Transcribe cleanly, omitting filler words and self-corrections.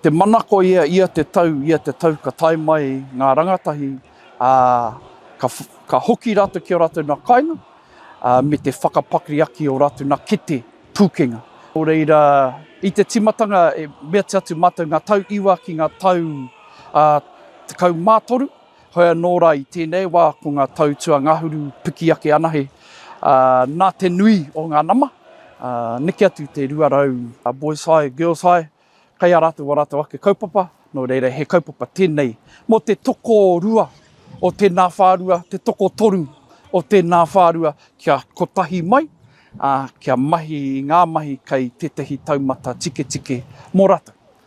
Te manako ia te tau ka tai mai ngā rangatahi, ka hoki rātou ki o rātou nā kainga, me te whakapakri aki o rātou nā kete pūkenga. O reira, i te timatanga mea te atu mātou ngā tau iwa ki ngā tau te kau mātoru, hoi anō rā i tēnei wā ko ngā tau tua ngahuru piki ake ana he nā te nui o ngā nama. Niki atu te ruarau boys high, girls high, kai a rātou wa rātou ake kaupapa, nō reira he kaupapa tēnei. Mō te toko rua o tēnā whārua, te toko toru o tēnā whārua, kia kotahi mai, kia mahi, ngā mahi kei tētahi taumata tike mō rātou.